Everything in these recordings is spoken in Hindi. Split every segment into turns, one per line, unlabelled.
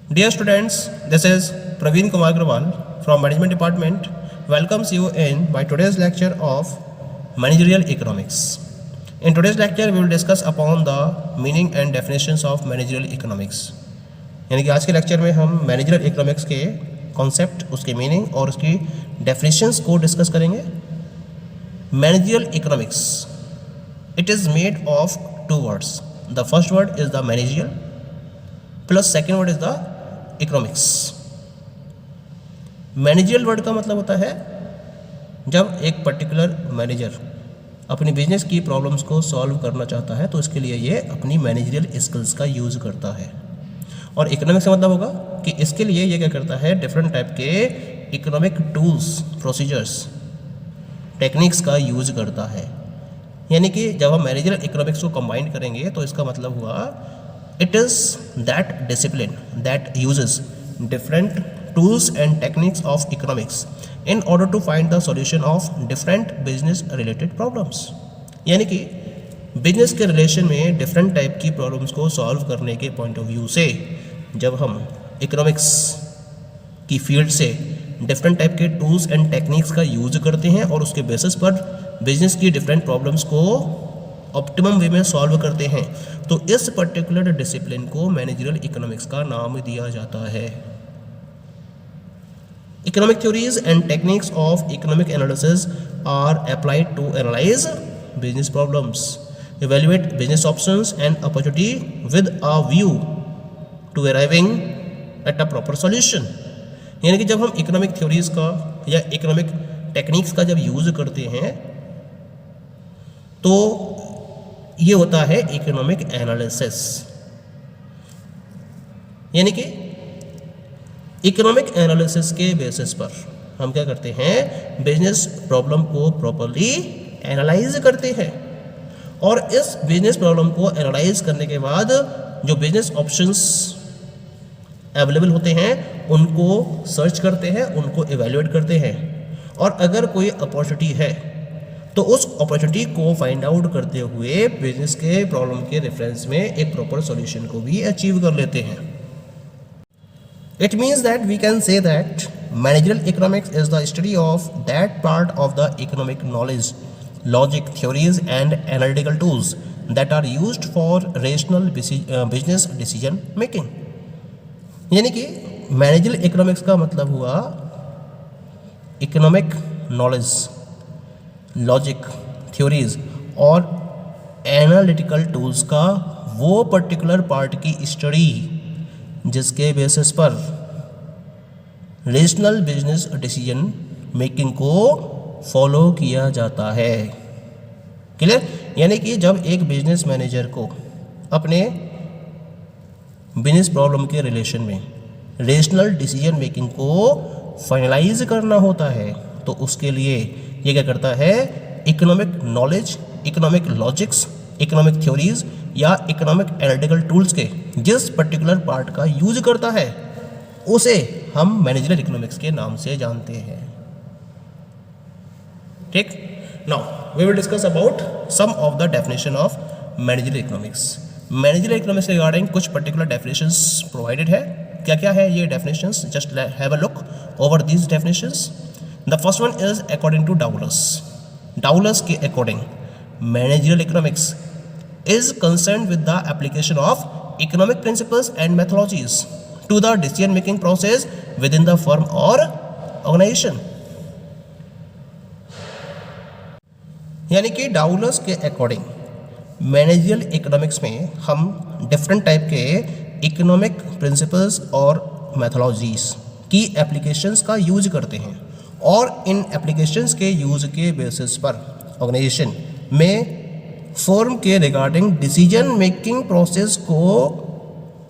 Dear students, this is Praveen Kumar Agrawal from Management Department. Welcomes you in my today's lecture of Managerial Economics. In today's lecture, we will discuss upon the meaning and definitions of Managerial Economics. यानी कि आज के लेक्चर में हम मैनेजरियल इकोनॉमिक्स के कॉन्सेप्ट, उसके मीनिंग और उसकी डेफिनेशंस को डिस्कस करेंगे. Managerial economics, it is made of two words. The first word is the managerial plus second word is the economics. Managerial word का मतलब होता है जब एक पर्टिकुलर मैनेजर अपनी बिजनेस की प्रॉब्लम्स को सॉल्व करना चाहता है तो इसके लिए ये अपनी मैनेजरियल स्किल्स का यूज़ करता है. और इकोनॉमिक्स का मतलब होगा कि इसके लिए ये क्या करता है, डिफरेंट टाइप के इकोनॉमिक टूल्स, प्रोसीजर्स, टेक्निक्स का यूज़ करता है. यानी कि जब हम मैनेजरियल इकोनॉमिक्स को कंबाइन करेंगे तो इसका मतलब हुआ it is that discipline that uses different tools and techniques of economics in order to find the solution of different business related problems. यानी कि बिजनेस के रिलेशन में डिफरेंट टाइप की प्रॉब्लम्स को सॉल्व करने के पॉइंट ऑफ व्यू से जब हम इकोनॉमिक्स की फील्ड से डिफरेंट टाइप के टूल्स एंड टेक्निक्स का यूज करते हैं और उसके बेसिस पर बिजनेस की डिफरेंट प्रॉब्लम्स को ऑप्टिमम वे में सॉल्व करते हैं, तो इस पर्टिकुलर डिसिप्लिन को मैनेजरियल इकोनॉमिक्स का नाम दिया जाता है. Economic theories and techniques of economic analysis are applied to analyse business problems, evaluate business options and opportunity with a view to arriving at a proper solution. यानी कि जब हम इकोनॉमिक थ्योरीज का या इकोनॉमिक टेक्निक्स का जब यूज़ करते हैं तो ये होता है इकोनॉमिक एनालिसिस. यानी कि इकोनॉमिक एनालिसिस के बेसिस पर हम क्या करते हैं, बिजनेस प्रॉब्लम को प्रॉपरली एनालाइज करते हैं और इस बिजनेस प्रॉब्लम को एनालाइज करने के बाद जो बिजनेस ऑप्शंस अवेलेबल होते हैं उनको सर्च करते हैं, उनको इवैल्यूएट करते हैं और अगर कोई अपॉर्चुनिटी है तो उस अपॉर्चुनिटी को फाइंड आउट करते हुए बिजनेस के प्रॉब्लम के रेफरेंस में एक प्रॉपर सॉल्यूशन को भी अचीव कर लेते हैं. It means that we can say that managerial economics is the study of that part of the economic knowledge, logic, theories and analytical tools that are used for rational business decision making. यानी कि मैनेजरियल इकोनॉमिक्स का मतलब हुआ इकोनॉमिक नॉलेज, लॉजिक, थ्योरीज और एनालिटिकल टूल्स का वो पर्टिकुलर पार्ट की स्टडी जिसके बेसिस पर रेशनल बिजनेस डिसीजन मेकिंग को फॉलो किया जाता है. क्लियर? यानी कि जब एक बिजनेस मैनेजर को अपने बिजनेस प्रॉब्लम के रिलेशन में रेशनल डिसीजन मेकिंग को फाइनलाइज करना होता है तो उसके लिए ये क्या करता है, economic knowledge, economic logics, economic theories या इकोनॉमिक एनालिटिकल टूल्स के जिस पर्टिकुलर पार्ट का यूज करता है उसे हम मैनेजरियल इकोनॉमिक्स के नाम से जानते हैं. ठीक. Now we will discuss about some of the definition of managerial economics. Managerial economics regarding कुछ पर्टिकुलर डेफिनेशंस प्रोवाइडेड है. क्या क्या है ये definitions? Just have a look over these definitions. The first one is according to Douglas. Douglas के according managerial economics is concern with the application of economic principles and methodologies to the decision making process with in the firm और ऑर्गेनाइजेशन. यानी कि डाउलस के अकॉर्डिंग मैनेजरियल इकोनॉमिक्स में हम डिफरेंट टाइप के इकोनॉमिक प्रिंसिपल्स और मैथोलॉजीज की एप्लीकेशंस का यूज करते हैं और इन एप्लीकेशंस के यूज के बेसिस पर ऑर्गेनाइजेशन में फर्म के रिगार्डिंग डिसीजन मेकिंग प्रोसेस को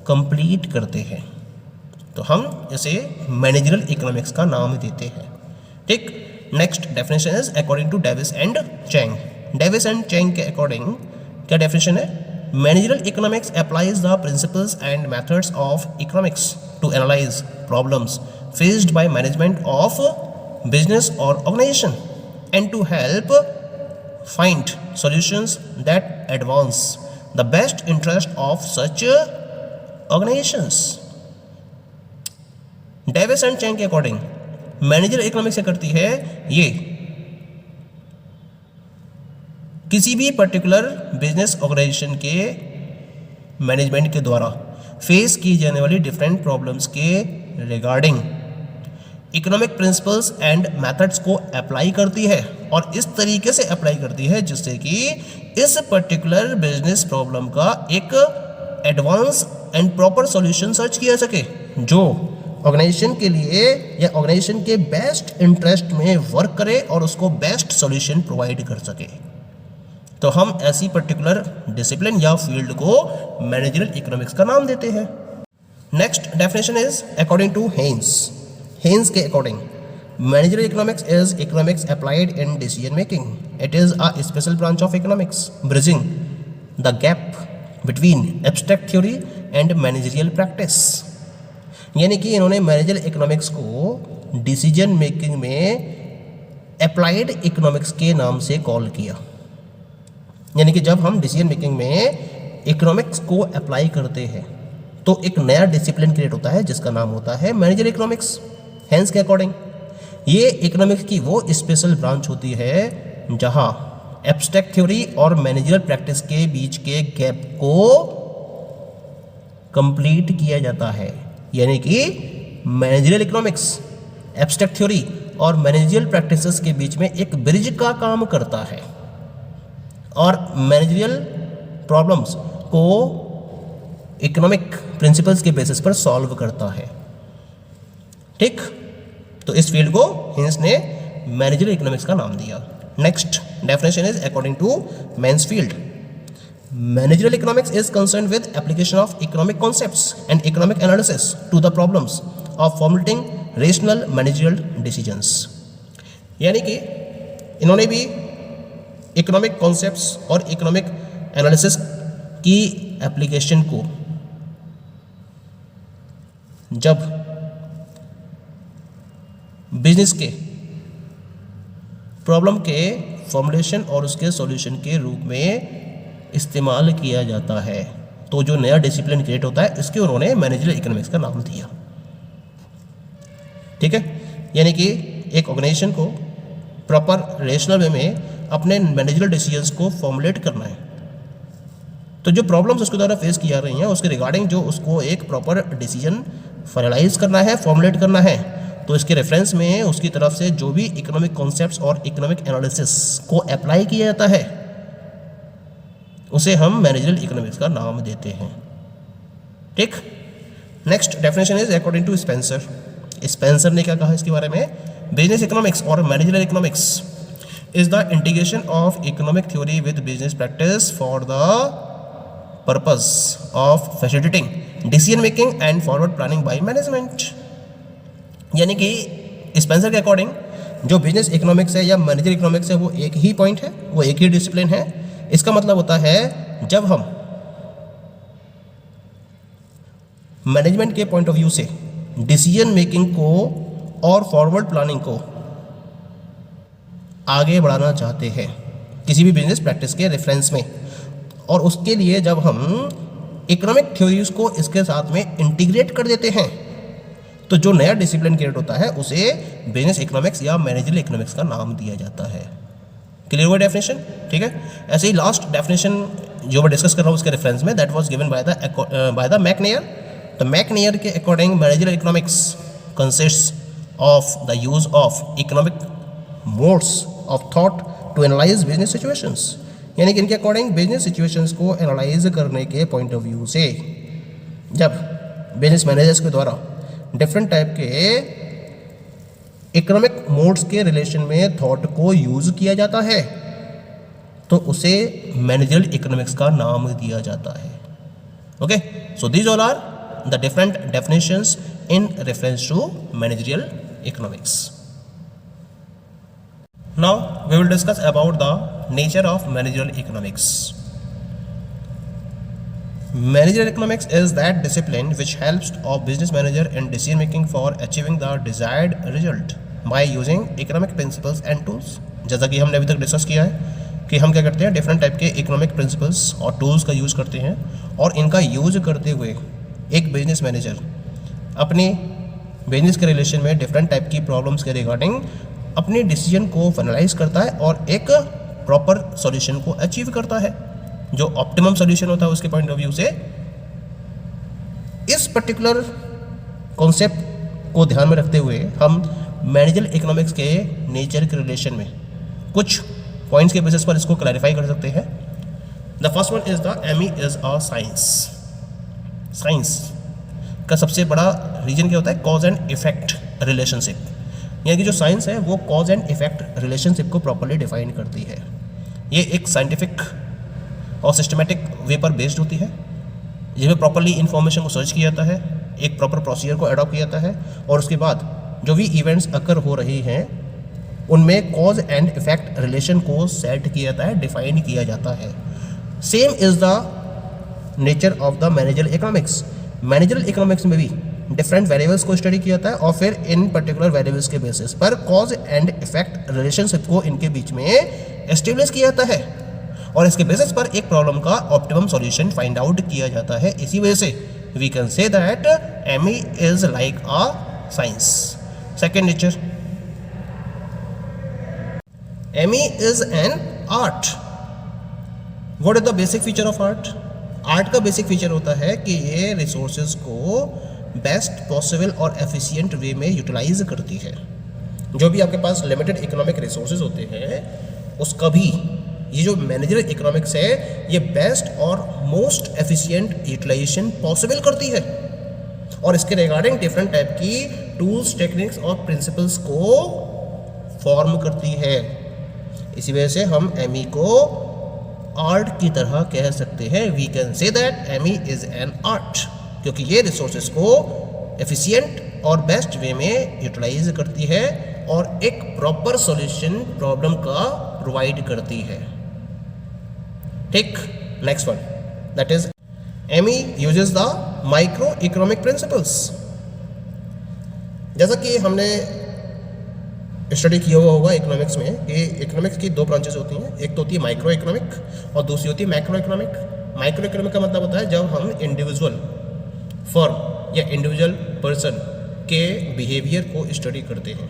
कंप्लीट करते हैं. तो हम इसे मैनेजरियल इकोनॉमिक्स का नाम देते हैं. ठीक. Next definition is according to Davis and Chang. Davis and Chang के अकॉर्डिंग क्या डेफिनेशन है, managerial economics applies the principles and methods of economics to analyse problems faced by management of business और organisation and to help find solutions that advance the best interest of such organizations. Davis and Chang के अकॉर्डिंग मैनेजर इकोनॉमिक्स क्या करती है, ये किसी भी पर्टिकुलर बिजनेस ऑर्गेनाइजेशन के मैनेजमेंट के द्वारा फेस की जाने वाली डिफरेंट प्रॉब्लम्स के regarding economic principles and methods को अप्लाई करती है, और इस तरीके से अप्लाई करती है जिससे कि इस पर्टिकुलर बिजनेस प्रॉब्लम का एक advance and proper solution search किया सके, जो ऑर्गेनाइजेशन के लिए या ऑर्गेनाइजेशन के बेस्ट इंटरेस्ट में वर्क करे और उसको बेस्ट सॉल्यूशन प्रोवाइड कर सके। तो हम ऐसी पर्टिकुलर डिसिप्लिन या फील्ड को मैनेजरल इकोनॉमिक्स का नाम देते हैं। Next definition is according to Haynes के according managerial economics is economics applied in decision making. It is a special branch of economics bridging the gap between abstract theory and managerial practice. यानी कि इन्होंने मैनेजरल इकोनॉमिक्स को डिसीजन मेकिंग में अप्लाइड इकोनॉमिक्स के नाम से कॉल किया। यानी कि जब हम डिसीजन मेकिंग में इकोनॉमिक्स को अप्लाई करते हैं तो एक नया डिसिप्लिन क्रिएट होता है जिसका नाम होता है मैनेजरल इकोनॉमिक्स। हेंस के अकॉर्डिंग ये इकोनॉमिक्स की वो स्पेशल ब्रांच होती है जहां एब्स्ट्रैक्ट थ्योरी और मैनेजरल प्रैक्टिस के बीच के गैप को कंप्लीट किया जाता है। यानी कि मैनेजरल इकोनॉमिक्स एब्स्ट्रैक्ट थ्योरी और मैनेजरल प्रैक्टिसेस के बीच में एक ब्रिज का काम करता है और मैनेजरियल प्रॉब्लम्स को इकोनॉमिक प्रिंसिपल्स के बेसिस पर सॉल्व करता है। ठीक, तो इस फील्ड को हिंस ने मैनेजरल इकोनॉमिक्स का नाम दिया। Next definition is according to Mansfield managerial economics is concern with application of economic concepts and economic analysis to the problems of formulating rational managerial decisions. यानी कि इन्होंने भी इकोनॉमिक कॉन्सेप्ट्स और इकोनॉमिक एनालिसिस की एप्लीकेशन को जब बिजनेस के प्रॉब्लम के फॉर्मुलेशन और उसके सॉल्यूशन के रूप में इस्तेमाल किया जाता है, तो जो नया डिसिप्लिन क्रिएट होता है इसके उन्होंने मैनेजरल इकोनॉमिक्स का नाम दिया। ठीक है, यानी कि एक ऑर्गेनाइजेशन को प्रॉपर रेशनल वे में अपने मैनेजरल डिसीजंस को फॉर्मुलेट करना है, तो जो प्रॉब्लम्स उसके द्वारा फेस की जा रही हैं उसके रिगार्डिंग जो उसको एक प्रॉपर डिसीजन फाइनलाइज करना है, फॉर्मुलेट करना है, तो इसके रेफरेंस में उसकी तरफ से जो भी इकोनॉमिक कॉन्सेप्ट्स और इकोनॉमिक एनालिसिस को अप्लाई किया जाता है उसे हम मैनेजरल इकोनॉमिक्स का नाम देते हैं। ठीक, next definition is according to Spencer ने क्या कहा इसके बारे में, बिजनेस इकोनॉमिक्स और managerial economics is the integration of economic theory with business practice for the purpose of facilitating decision making and forward planning by management। यानी कि स्पेंसर के अकॉर्डिंग जो बिजनेस इकोनॉमिक्स है या मैनेजर इकोनॉमिक्स है वो एक ही पॉइंट है, वो एक ही डिसिप्लिन है। इसका मतलब होता है जब हम मैनेजमेंट के पॉइंट ऑफ व्यू से डिसीजन मेकिंग को और फॉरवर्ड प्लानिंग को आगे बढ़ाना चाहते हैं किसी भी बिजनेस प्रैक्टिस के रेफरेंस में, और उसके लिए जब हम इकोनॉमिक थ्योरीज को इसके साथ में इंटीग्रेट कर देते हैं तो जो नया डिसिप्लिन क्रिएट होता है उसे बिजनेस इकोनॉमिक्स या मैनेजरल इकोनॉमिक्स का नाम दिया जाता है। क्लियर हुआ डेफिनेशन? ठीक है, ऐसे ही लास्ट डेफिनेशन जो मैं डिस्कस कर रहा हूँ उसके रेफरेंस में that was given by the McNair. तो मैकनेयर के according managerial economics consists of the use of economic modes of thought to analyse business situations. यानी कि इनके अकॉर्डिंग बिजनेस सिचुएशंस को एनालाइज करने के पॉइंट ऑफ व्यू से जब बिजनेस मैनेजर्स के द्वारा डिफरेंट टाइप के इकोनॉमिक मोड्स के रिलेशन में थॉट को यूज किया जाता है तो उसे मैनेजरल इकोनॉमिक्स का नाम दिया जाता है। Okay, so these all are the different definitions in reference to managerial economics. Now we will discuss about the nature of managerial economics. Managerial economics is that discipline which helps a business manager in decision making for achieving the desired result by using economic principles and tools। जैसा कि हमने अभी तक डिस्कस किया है कि हम क्या करते हैं, डिफरेंट टाइप के इकोनॉमिक प्रिंसिपल्स और टूल्स का यूज़ करते हैं और इनका यूज़ करते हुए एक बिजनेस मैनेजर अपनी बिजनेस के रिलेशन में डिफरेंट टाइप की प्रॉब्लम्स के रिगार्डिंग अपने डिसीजन को फाइनलाइज करता है और एक प्रॉपर सॉल्यूशन को अचीव करता है, जो ऑप्टिमम सॉल्यूशन होता है उसके पॉइंट ऑफ व्यू से। इस पर्टिकुलर कॉन्सेप्ट को ध्यान में रखते हुए हम मैनेजरल इकोनॉमिक्स के नेचर के रिलेशन में कुछ पॉइंट्स के बेसिस पर इसको क्लैरिफाई कर सकते हैं। The first one is the ME is a science. Science का सबसे बड़ा रीजन क्या होता है? कॉज एंड इफेक्ट रिलेशनशिप, यानी कि जो साइंस है वो कॉज एंड इफेक्ट रिलेशनशिप को प्रॉपर्ली डिफाइन करती है। ये एक साइंटिफिक और सिस्टमेटिक वे पर बेस्ड होती है, जिसमें प्रॉपर्ली इन्फॉर्मेशन को सर्च किया जाता है, एक प्रॉपर प्रोसीजर को अडॉप्ट किया जाता है और उसके बाद जो भी इवेंट्स अकर हो रही हैं उनमें कॉज एंड इफेक्ट रिलेशन को सेट किया जाता है, डिफाइन किया जाता है। Same is the nature of the managerial economics. Managerial economics में भी डिफरेंट वेरिएबल्स को स्टडी किया जाता है और फिर इन पर्टिकुलर वेरिएबल्स के बेसिस पर कॉज एंड इफेक्ट रिलेशनशिप को इनके बीच में एस्टेब्लिश किया जाता है और इसके बेसिस पर एक प्रॉब्लम का ऑप्टिमम सॉल्यूशन फाइंड आउट किया जाता है। इसी वजह से we can say that ME is like a science. Second nature, ME is an art. What is the basic feature of art? Art का बेसिक फीचर होता है कि ये रिसोर्सेज को बेस्ट पॉसिबल और एफिशिएंट वे में यूटिलाइज करती है। जो भी आपके पास लिमिटेड इकोनॉमिक रिसोर्सेज होते हैं उसका भी ये जो मैनेजरल इकोनॉमिक्स है ये बेस्ट और मोस्ट एफिशिएंट यूटिलाइजेशन पॉसिबल करती है और इसके रिगार्डिंग डिफरेंट टाइप की टूल्स, टेक्निक्स और प्रिंसिपल्स को फॉर्म करती है। इसी वजह से हम एमई को आर्ट की तरह कह सकते हैं। We can say that ME is an art, क्योंकि ये रिसोर्सेज को एफिशिएंट और बेस्ट वे में यूटिलाइज करती है और एक प्रॉपर सॉल्यूशन प्रॉब्लम का प्रोवाइड करती है। ठीक, next one, that is ME uses the micro economic principles. जैसा कि हमने स्टडी किया हुआ होगा इकोनॉमिक्स में, ये इकोनॉमिक्स की दो ब्रांचेस होती हैं, एक तो होती है माइक्रो इकोनॉमिक और दूसरी होती है मैक्रो इकोनॉमिक। माइक्रो इकोनॉमिक का मतलब होता है जब हम इंडिविजुअल फर्म या इंडिविजुअल पर्सन के बिहेवियर को स्टडी करते हैं,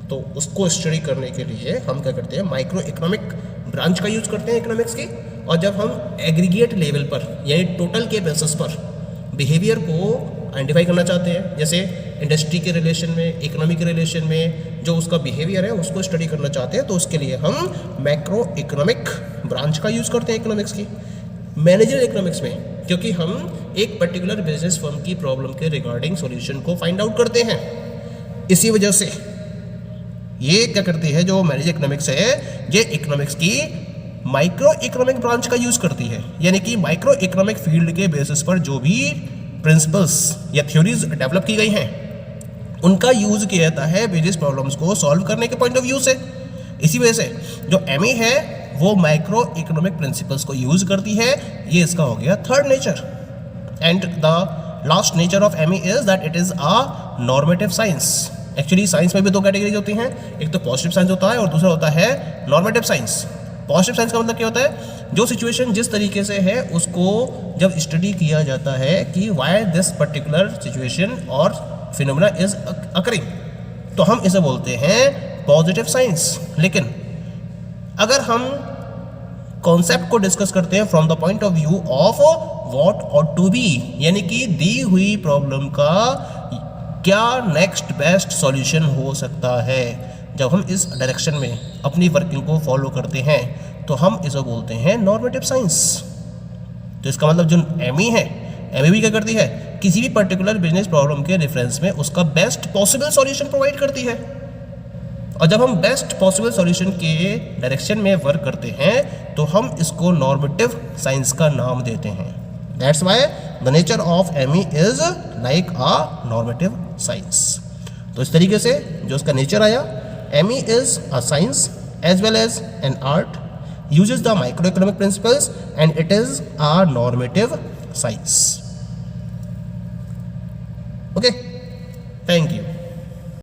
तो उसको स्टडी करने के लिए हम क्या करते हैं, माइक्रो इकोनॉमिक ब्रांच का यूज करते हैं इकोनॉमिक्स की। और जब हम एग्रीगेट लेवल पर यानी टोटल के बेसिस पर बिहेवियर को आइडेंटिफाई करना चाहते हैं, जैसे इंडस्ट्री के रिलेशन में, इकोनॉमी के रिलेशन में जो उसका बिहेवियर है उसको स्टडी करना चाहते हैं, तो उसके लिए हम मैक्रो इकोनॉमिक ब्रांच का यूज़ करते हैं इकोनॉमिक्स की। मैनेजरल इकोनॉमिक्स में क्योंकि हम एक पर्टिकुलर बिजनेस फर्म की प्रॉब्लम के रिगार्डिंग सॉल्यूशन को फाइंड आउट करते हैं, इसी वजह से ये क्या करती है, जो मैनेजर इकोनॉमिक्स है ये इकोनॉमिक्स की माइक्रो इकोनॉमिक ब्रांच का यूज़ करती है। यानी कि माइक्रो इकोनॉमिक फील्ड के बेसिस पर जो भी प्रिंसिपल्स या थ्योरीज डेवलप की गई हैं उनका यूज़ किया जाता है बिजनेस प्रॉब्लम्स को सॉल्व करने के पॉइंट ऑफ व्यू से। इसी वजह से जो एमई है वो माइक्रो इकोनॉमिक प्रिंसिपल्स को यूज़ करती है। ये इसका हो गया third nature. And the last nature of ME is that it is a normative science. Actually science में भी दो कैटेगरीज होती हैं, एक तो पॉजिटिव साइंस होता है और दूसरा होता है नॉर्मेटिव साइंस। पॉजिटिव साइंस का मतलब क्या होता है, जो सिचुएशन जिस तरीके से है उसको जब स्टडी किया जाता है कि वाई दिस पर्टिकुलर सिचुएशन और फिनोमेना इज अकरिंग, तो हम इसे बोलते हैं पॉजिटिव साइंस। लेकिन अगर हम कॉन्सेप्ट को डिस्कस करते हैं from the point of view of what और टू बी, यानी कि दी हुई प्रॉब्लम का क्या नेक्स्ट बेस्ट सॉल्यूशन हो सकता है, जब हम इस डायरेक्शन में अपनी वर्किंग को फॉलो करते हैं तो हम इसे बोलते हैं नॉर्मेटिव साइंस। तो इसका मतलब जो एमई है, एमई भी क्या करती है, किसी भी पर्टिकुलर बिजनेस प्रॉब्लम के रेफरेंस में उसका बेस्ट पॉसिबल सॉल्यूशन प्रोवाइड करती है। और जब हम बेस्ट पॉसिबल सॉल्यूशन के डायरेक्शन में वर्क करते हैं तो हम इसको नॉर्मेटिव साइंस का नाम देते हैं। That's why the nature of ME is like a normative science. तो इस तरीके से जो उसका नेचर आया, ME is a science as well as an art, uses the microeconomic principles and it is a normative science. Okay, thank you.